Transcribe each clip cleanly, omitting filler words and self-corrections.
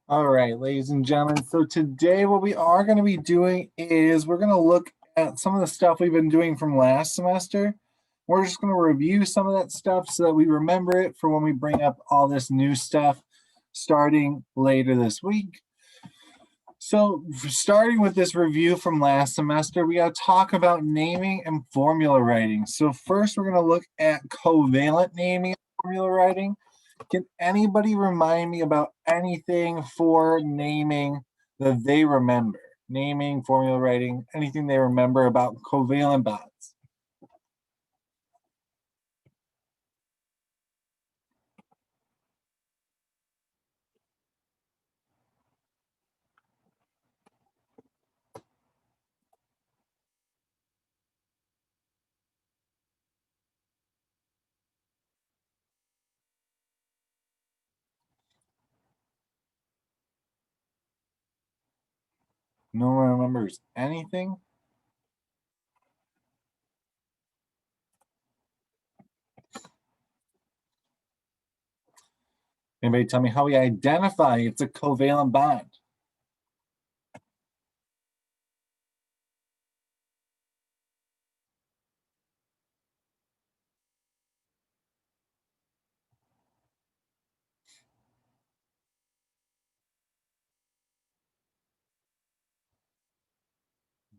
All right, ladies and gentlemen. So today what we are going to be doing is we're going to look at some of the stuff we've been doing from last semester. We're just going to review some of that stuff so that we remember it for when we bring up all this new stuff starting later this week. So starting with this review from last semester, we got to talk about naming and formula writing. So first we're going to look at covalent naming and formula writing. Can anybody remind me about anything for naming that they remember? Naming, formula writing, anything they remember about covalent bonds? No one remembers anything? Anybody tell me how we identify it's a covalent bond?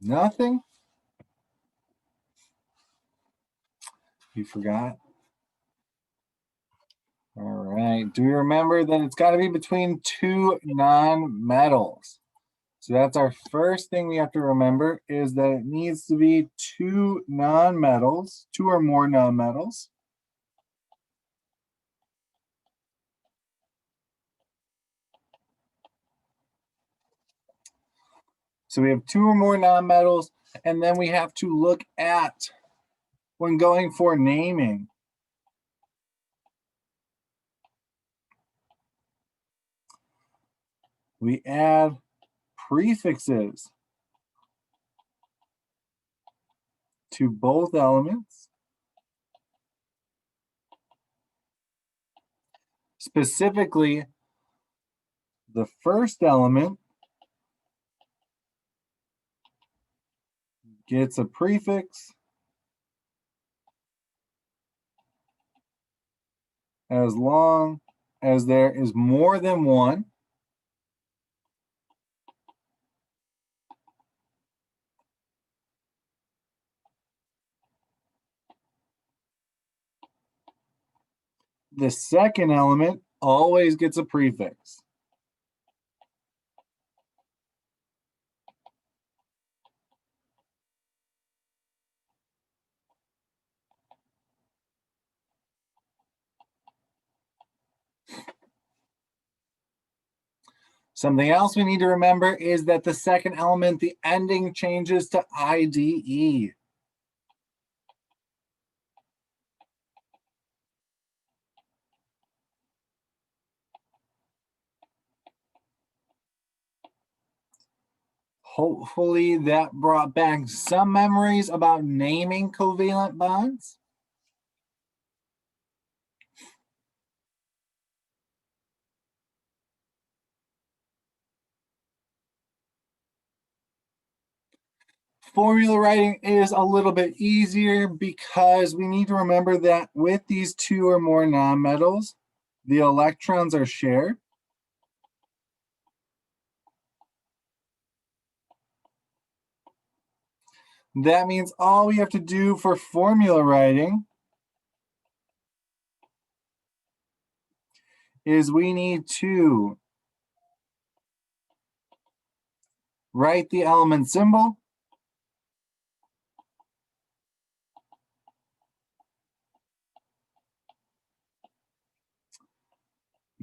Nothing? You forgot? All right. Do we remember that it's got to be between two non-metals? So that's our first thing we have to remember is that it needs to be two non-metals, two or more non-metals. So we have two or more nonmetals, and then we have to look at, when going for naming, we add prefixes to both elements. Specifically, the first element gets a prefix as long as there is more than one. The second element always gets a prefix. Something else we need to remember is that the second element, the ending changes to IDE. Hopefully that brought back some memories about naming covalent bonds. Formula writing is a little bit easier because we need to remember that with these two or more nonmetals, the electrons are shared. That means all we have to do for formula writing is we need to write the element symbol,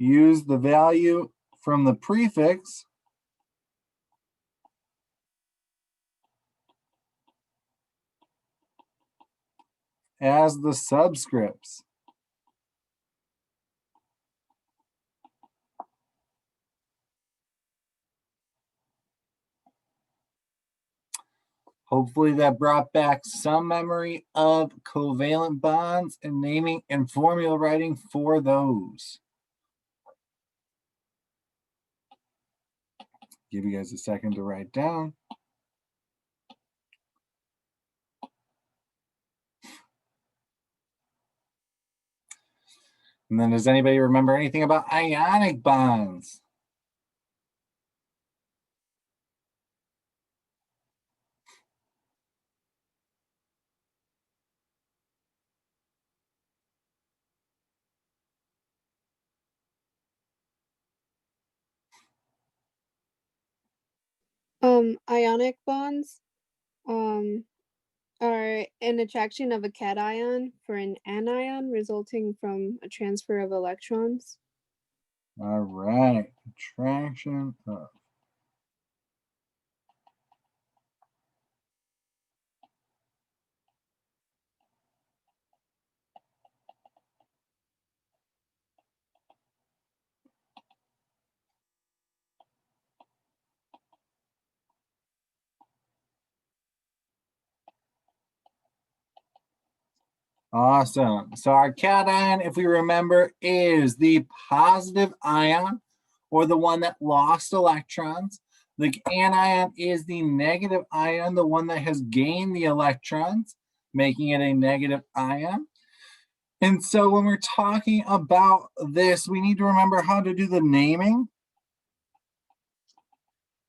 use the value from the prefix, as the subscripts. Hopefully that brought back some memory of covalent bonds and naming and formula writing for those. Give you guys a second to write down. And then does anybody remember anything about ionic bonds? Ionic bonds are an attraction of a cation for an anion resulting from a transfer of electrons. All right, attraction of. Awesome. So our cation, if we remember, is the positive ion or the one that lost electrons. The anion is the negative ion, the one that has gained the electrons, making it a negative ion. And so when we're talking about this, we need to remember how to do the naming.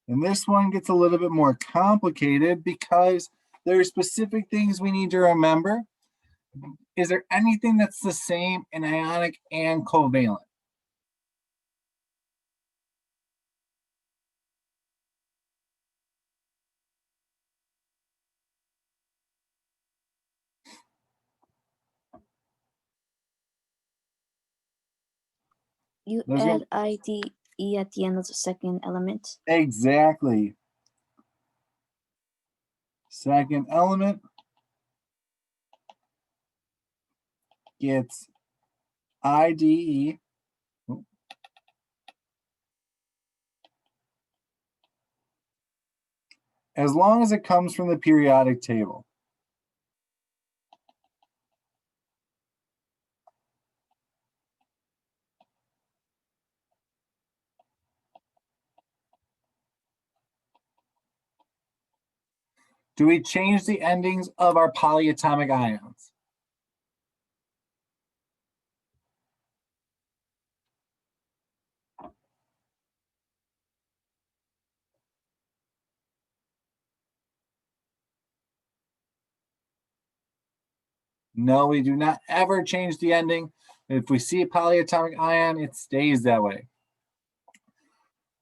And this one gets a little bit more complicated because there are specific things we need to remember. Is there anything that's the same in ionic and covalent? You There's add IDE at the end of the second element. Exactly. Second element gets IDE. As long as it comes from the periodic table. Do we change the endings of our polyatomic ions? No, we do not ever change the ending. If we see a polyatomic ion, it stays that way.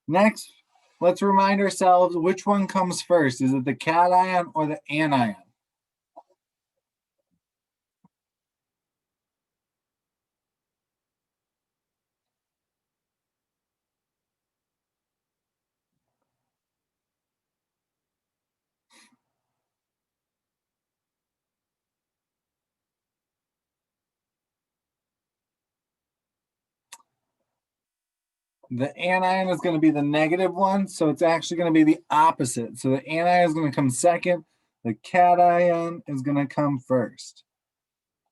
Next, let's remind ourselves which one comes first. Is it the cation or the anion? The anion is going to be the negative one, so it's actually going to be the opposite. So the anion is going to come second, the cation is going to come first,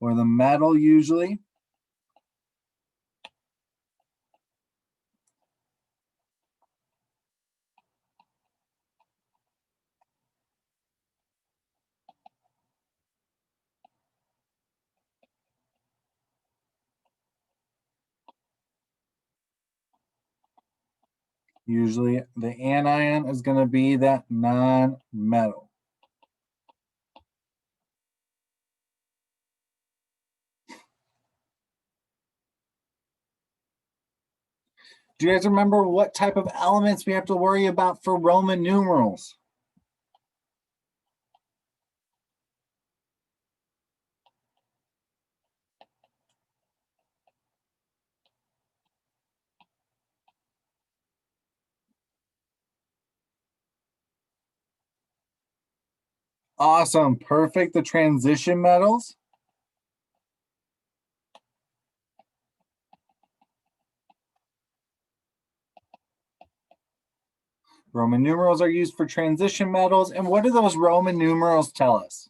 or the metal usually. Usually the anion is going to be that non-metal. Do you guys remember what type of elements we have to worry about for Roman numerals? Awesome, perfect. The transition metals. Roman numerals are used for transition metals. And what do those Roman numerals tell us?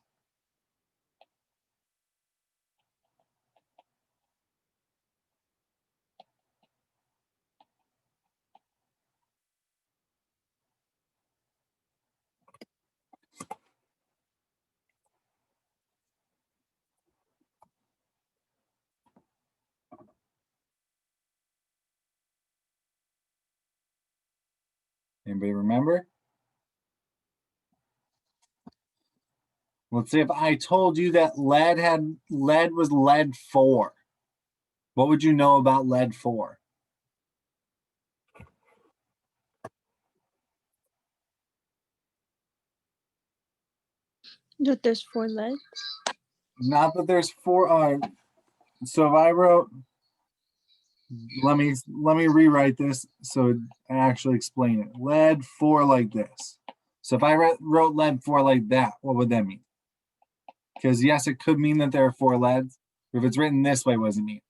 Anybody remember? Let's say if I told you that lead was lead 4. What would you know about lead 4? That there's 4 legs. Not that there's 4. So if I wrote, let me rewrite this so I actually explain it. Lead 4 like this. So if I wrote lead 4 like that, what would that mean? Because yes, it could mean that there are 4 leads. But if it's written this way, what does it mean?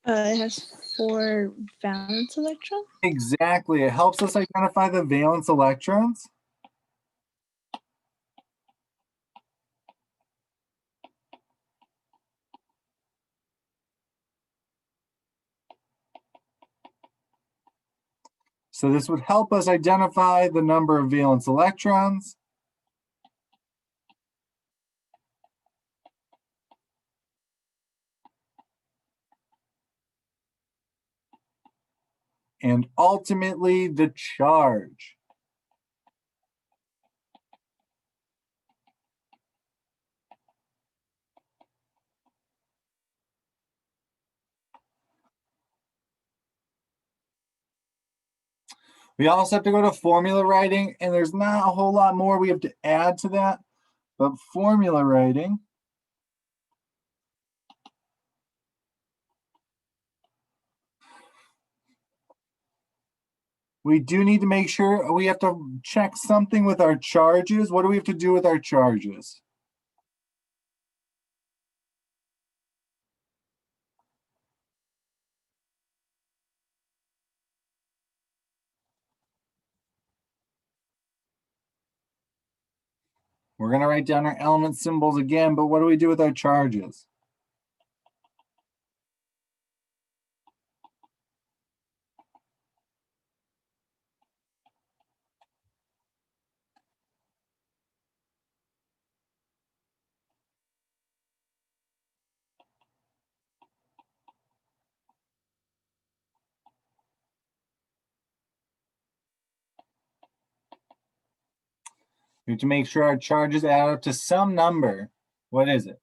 It has 4 valence electrons. Exactly. It helps us identify the valence electrons. So this would help us identify the number of valence electrons. And ultimately the charge. We also have to go to formula writing, and there's not a whole lot more we have to add to that, but formula writing. We do need to make sure we have to check something with our charges. What do we have to do with our charges? We're going to write down our element symbols again, but what do we do with our charges? We have to make sure our charges add up to some number. What is it?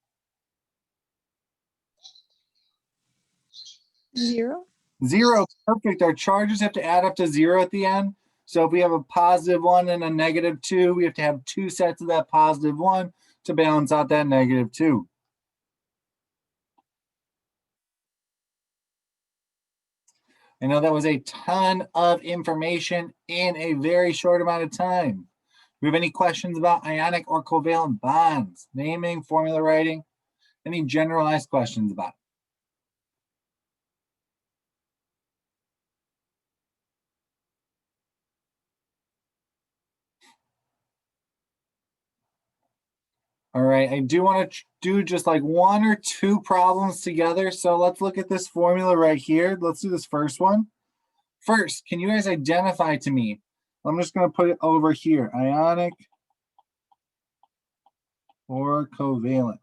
0. 0. Perfect. Our charges have to add up to 0 at the end. So if we have a +1 and a -2, we have to have 2 sets of that +1 to balance out that -2. I know that was a ton of information in a very short amount of time. Do we have any questions about ionic or covalent bonds, naming, formula writing, any generalized questions about it? All right, I do want to do just like 1 or 2 problems together. So let's look at this formula right here. Let's do this first one. First, can you guys identify to me? I'm just going to put it over here, ionic or covalent.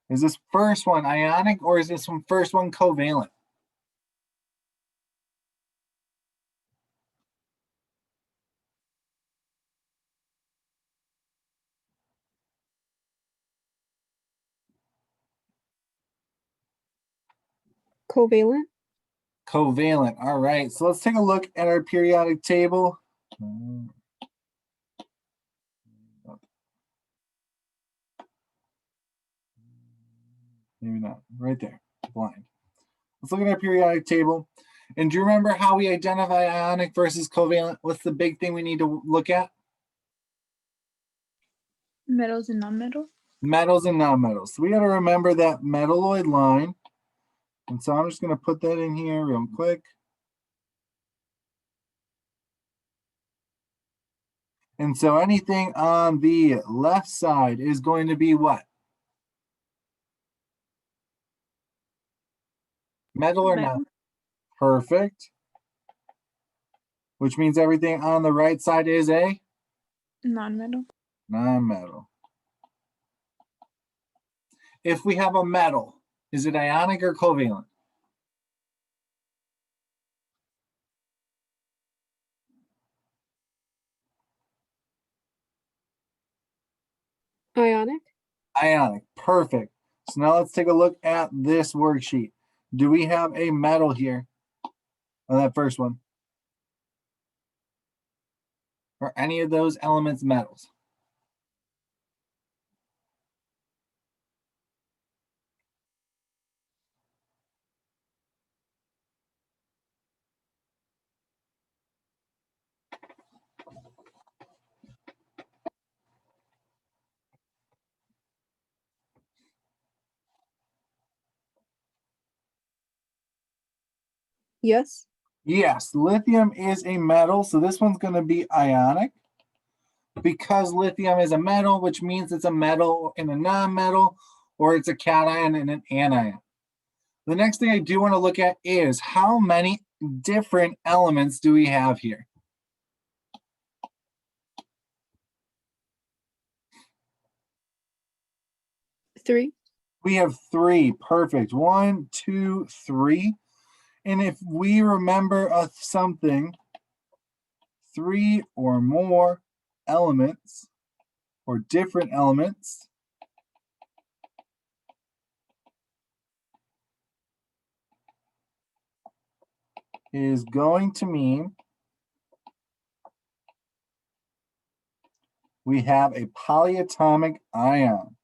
Is this first one ionic or is this one first one covalent? Covalent. Covalent. All right, so let's take a look at our periodic table. Maybe not. Right there, blind. Let's look at our periodic table. And do you remember how we identify ionic versus covalent? What's the big thing we need to look at? Metals and non-metals. Metals and nonmetals. So we got to remember that metalloid line. And so I'm just going to put that in here real quick. And so anything on the left side is going to be what? Metal or not? Perfect. Which means everything on the right side is a Non-metal. non-metal. If we have a metal, is it ionic or covalent? Ionic? Ionic, perfect. So now let's take a look at this worksheet. Do we have a metal here on that first one? Are any of those elements metals? Yes. Yes, lithium is a metal, so this one's going to be ionic. Because lithium is a metal, which means it's a metal in a non-metal, or it's a cation in an anion. The next thing I do want to look at is how many different elements do we have here? Three. We have three. Perfect. 1, 2, 3. And if we remember something, 3 or more elements or different elements is going to mean we have a polyatomic ion.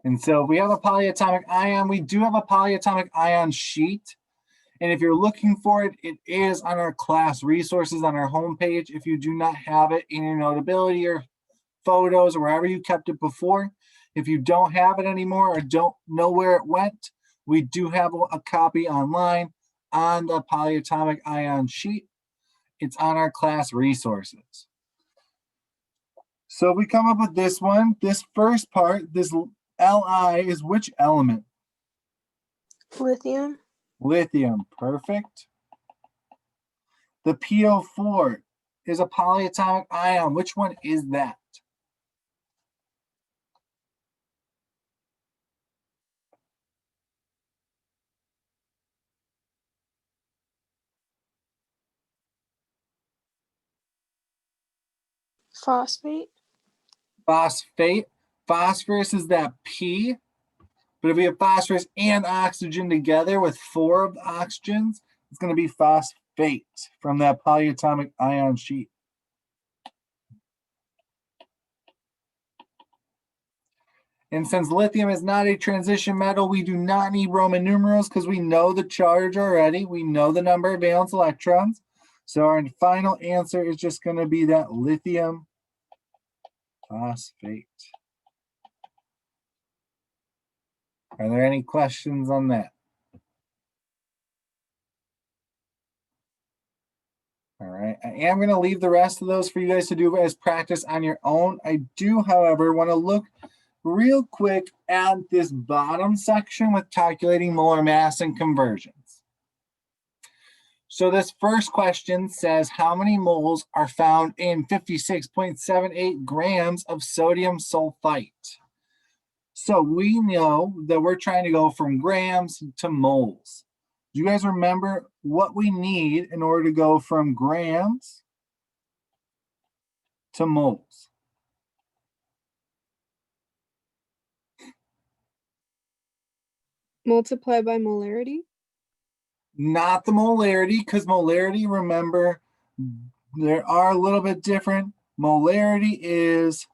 And so we have a polyatomic ion. We do have a polyatomic ion sheet. And if you're looking for it, it is on our class resources on our homepage. If you do not have it in your Notability or photos or wherever you kept it before, if you don't have it anymore or don't know where it went, we do have a copy online on the polyatomic ion sheet. It's on our class resources. So we come up with this one. This first part, this Li is which element? Lithium. Lithium, perfect. The PO4 is a polyatomic ion. Which one is that? Phosphate. Phosphate. Phosphorus is that P. But if we have phosphorus and oxygen together with 4 of the oxygens, it's going to be phosphate from that polyatomic ion sheet. And since lithium is not a transition metal, we do not need Roman numerals because we know the charge already. We know the number of valence electrons. So our final answer is just going to be that lithium phosphate. Are there any questions on that? All right, I am going to leave the rest of those for you guys to do as practice on your own. I do, however, want to look real quick at this bottom section with calculating molar mass and conversions. So this first question says, how many moles are found in 56.78 grams of sodium sulfite? So we know that we're trying to go from grams to moles. Do you guys remember what we need in order to go from grams to moles? Multiply by molarity. Not the molarity, because molarity, remember, there are a little bit different. Molarity is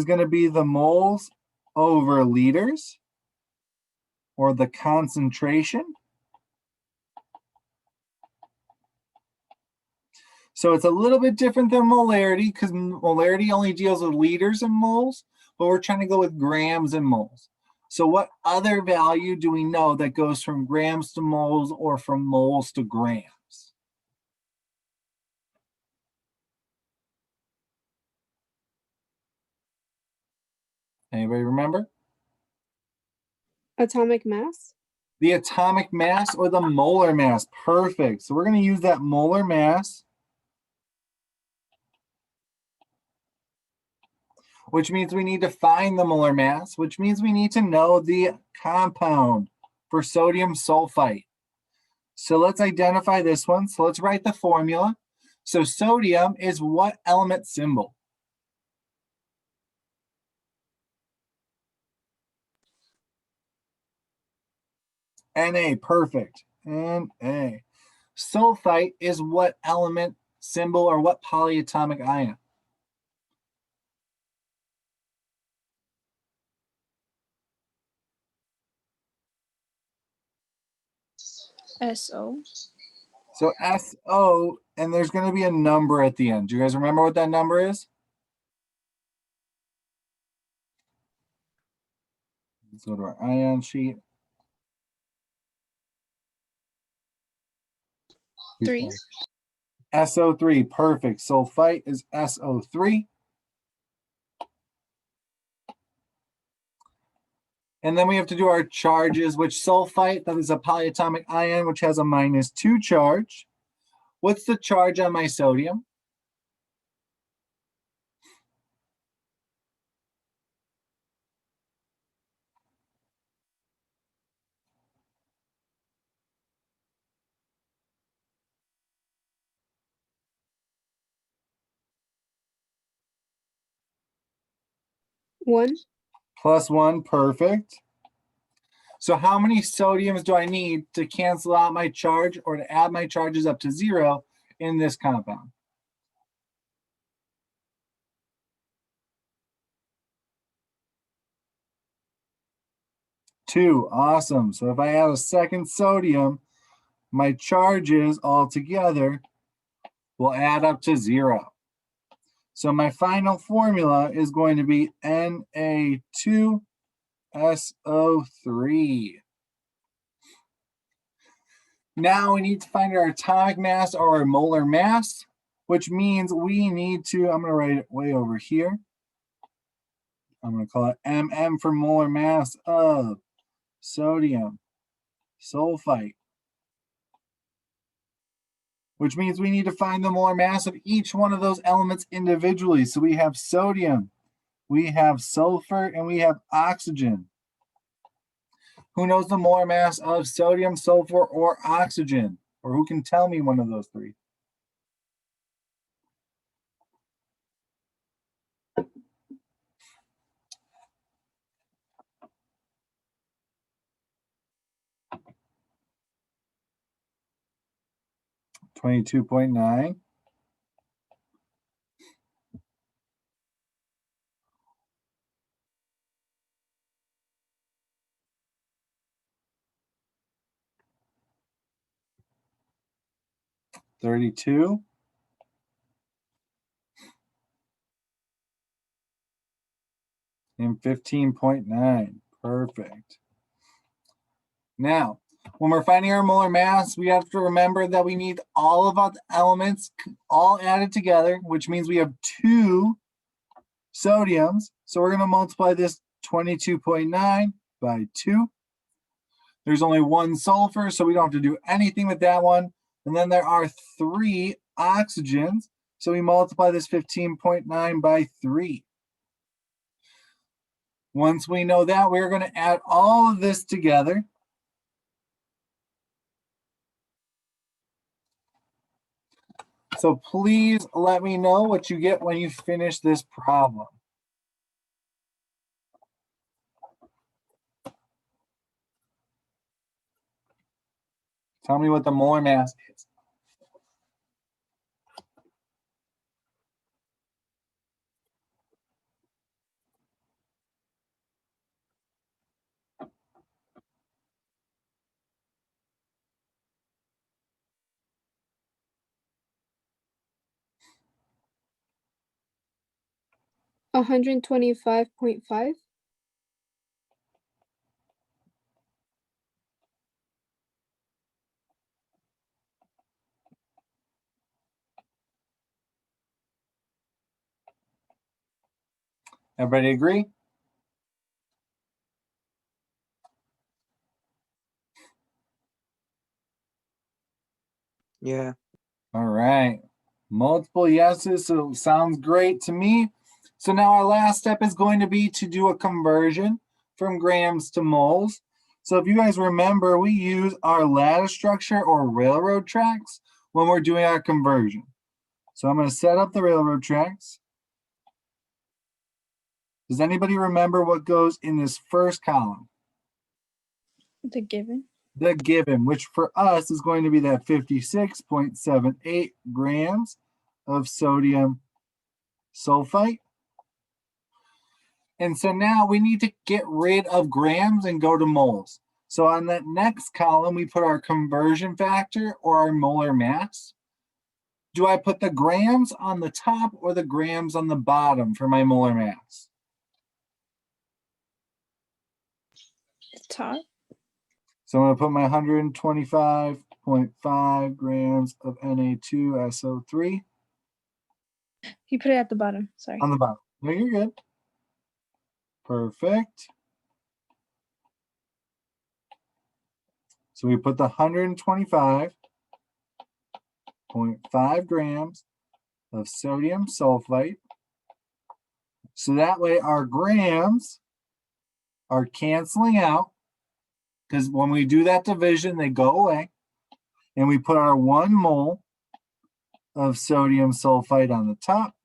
going to be the moles over liters, or the concentration. So it's a little bit different than molarity, because molarity only deals with liters and moles, but we're trying to go with grams and moles. So what other value do we know that goes from grams to moles or from moles to grams? Anybody remember? Atomic mass. The atomic mass or the molar mass. Perfect. So we're going to use that molar mass, which means we need to find the molar mass, which means we need to know the compound for sodium sulfite. So let's identify this one. So let's write the formula. So sodium is what element symbol? Na, perfect. Na. Sulfite is what element symbol or what polyatomic ion? SO. So SO, and there's going to be a number at the end. Do you guys remember what that number is? Let's go to our ion sheet. 3. SO3, perfect. Sulfite is SO3. And then we have to do our charges, which sulfite, that is a polyatomic ion, which has a -2 charge. What's the charge on my sodium? One. +1, perfect. So how many sodiums do I need to cancel out my charge or to add my charges up to 0 in this compound? 2, awesome. So if I add a second sodium, my charges all together will add up to 0. So my final formula is going to be Na2SO3. Now we need to find our atomic mass or our molar mass, which means we need to, I'm going to write it way over here. I'm going to call it MM for molar mass of sodium sulfite, which means we need to find the molar mass of each one of those elements individually. So we have sodium, we have sulfur, and we have oxygen. Who knows the molar mass of sodium, sulfur, or oxygen? Or who can tell me one of those three? $22.9. $32. And 15.9. Perfect. Now, when we're finding our molar mass, we have to remember that we need all of our elements all added together, which means we have 2 sodiums. So we're going to multiply this 22.9 by 2. There's only 1 sulfur, so we don't have to do anything with that one. And then there are 3 oxygens. So we multiply this 15.9 by 3. Once we know that, we're going to add all of this together. So please let me know what you get when you finish this problem. Tell me what the molar mass is. $125.5. Everybody agree? Yeah. All right. Multiple yeses, so sounds great to me. So now our last step is going to be to do a conversion from grams to moles. So if you guys remember, we use our lattice structure or railroad tracks when we're doing our conversion. So I'm going to set up the railroad tracks. Does anybody remember what goes in this first column? The given. The given, which for us is going to be that 56.78 grams of sodium sulfite. And so now we need to get rid of grams and go to moles. So on that next column, we put our conversion factor or our molar mass. Do I put the grams on the top or the grams on the bottom for my molar mass? The top. So I'm going to put my 125.5 grams of Na2SO3 You put it at the bottom. Sorry. on the bottom. No, you're good. Perfect. So we put the 125.5 grams of sodium sulfite. So that way our grams are canceling out, because when we do that division, they go away. And we put our 1 mole of sodium sulfite on the top.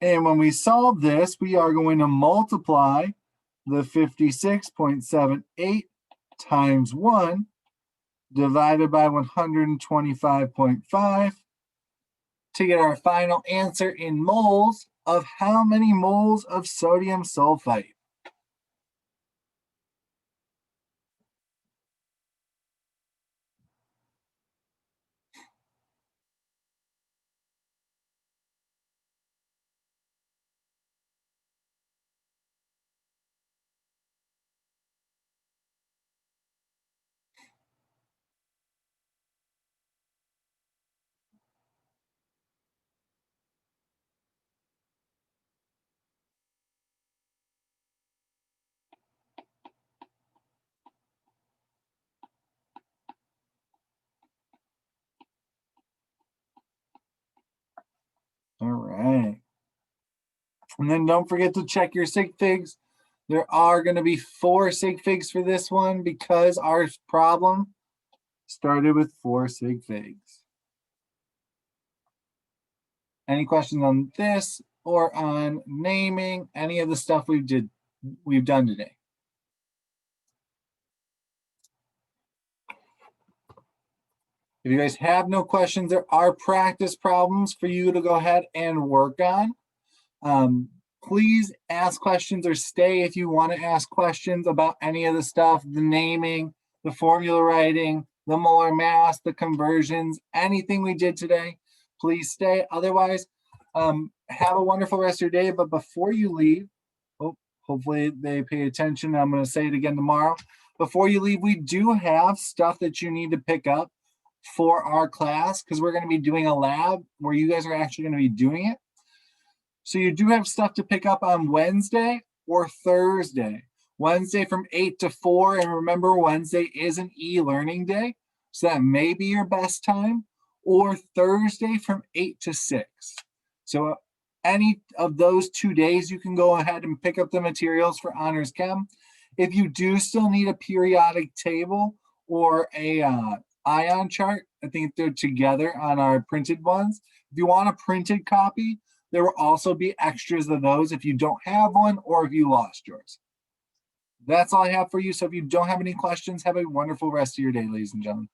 And when we solve this, we are going to multiply the 56.78 times 1 divided by 125.5 to get our final answer in moles of how many moles of sodium sulfite. All right. And then don't forget to check your sig figs. There are going to be 4 sig figs for this one because our problem started with 4 sig figs. Any questions on this or on naming any of the stuff we've done today? If you guys have no questions, there are practice problems for you to go ahead and work on. Please ask questions or stay if you want to ask questions about any of the stuff, the naming, the formula writing, the molar mass, the conversions, anything we did today, please stay. Otherwise, have a wonderful rest of your day. But before you leave, hopefully they pay attention. I'm going to say it again tomorrow. Before you leave, we do have stuff that you need to pick up for our class because we're going to be doing a lab where you guys are actually going to be doing it. So you do have stuff to pick up on Wednesday or Thursday. Wednesday from 8 to 4. And remember, Wednesday is an e-learning day. So that may be your best time. Or Thursday from 8 to 6. So any of those 2 days, you can go ahead and pick up the materials for Honors Chem. If you do still need a periodic table or a ion chart, I think they're together on our printed ones. If you want a printed copy, there will also be extras of those if you don't have one or if you lost yours. That's all I have for you. So if you don't have any questions, have a wonderful rest of your day, ladies and gentlemen.